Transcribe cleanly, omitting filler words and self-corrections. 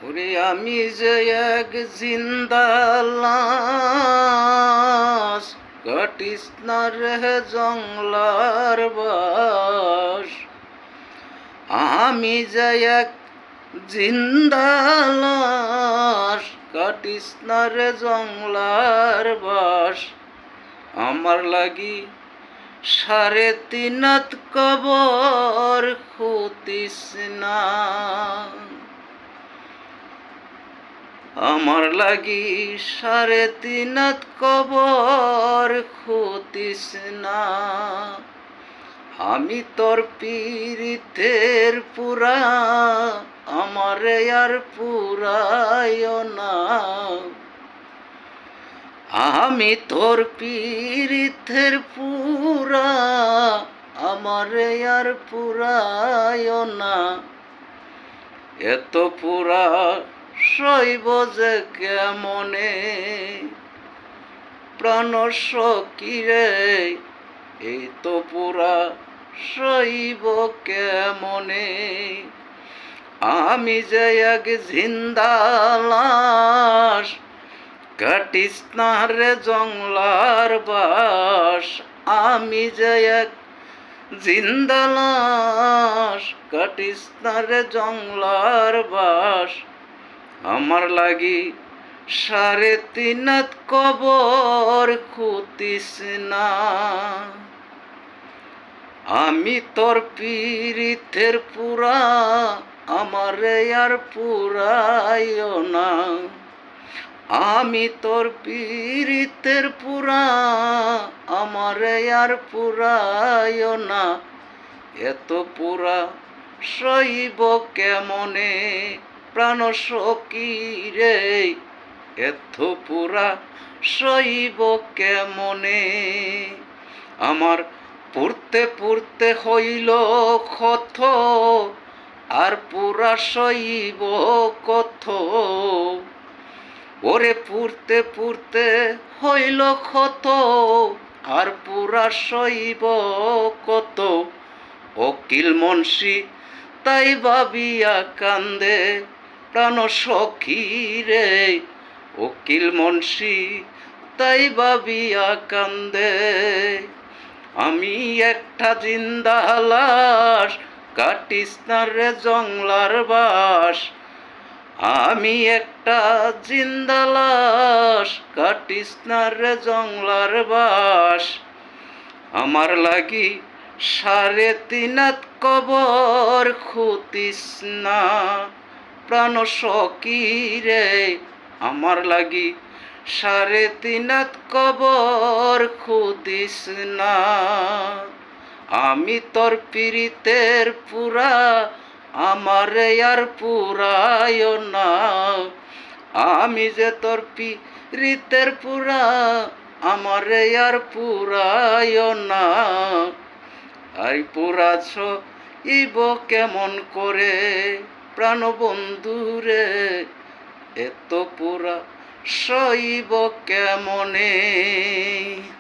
ওরে আমি যে এক জিন্দা লাশ, কাটিস না রে জংলার বাস। আমি যে এক জিন্দা লাশ, কাটিস না রে জংলার বাস। আমার লাগি 3.5 কবর খুতিস না। আমার লাগি 3.5 কবর খুতিস না। আমি তোর পীড়িতের পুরা, আমারে আর পুরায় না। আমি তোর পীড়িতের পুরা, আমারে আর পুরায় না। এত পুরা সইব যে কেমনে, প্রাণ সখী রে, এই তো পুরা সইব কেমনে। আমি যে এক জিন্দা লাশ, কাটিস না রে জংলার বাস। আমি যে এক জিন্দা লাশ, কাটিস না রে জংলার বাস। আমার লাগি 3.5 কবর খুতিস না। আমি তোর পীড়িতের পুরা, আমারে আর পুরায় না। আমি তোর পীড়িতের পুরা, আমারে আর পুরায় না। এত পুরা সইব কেমনে, প্রাণ সখী রে, এত পুরা সইব কেমনে। আমার পুরতে পুরতে হইল ক্ষত, আর পুরা সইব কত। ওরে পুরতে পুরতে হইল ক্ষত, আর পুরা সইব কত। উকিল মুন্সি তাই ভাবিয়া কান্দে, প্রাণ সখী রে, উকিল মুন্সি তাই ভাবিয়া কান্দে। আমি একটা জিন্দা লাশ, কাটিস না রে জংলার বাস। আমি একটা জিন্দা লাশ, কাটিস না রে জংলার বাস। আমার লাগি 3.5 কবর খুতিস না, প্রাণ সখী রে, আমার লাগি 3.5 কবর খুতিস না। আমি তোর পীড়িতের পুরা, আমারে আর পুরায় না। আমি যে তোর পীড়িতের পুরা, আমারে আর পুরায় না। আর পুরাছ ইব কেমন করে, প্রাণ বন্ধু রে, এত পুরা সইব কেমনে।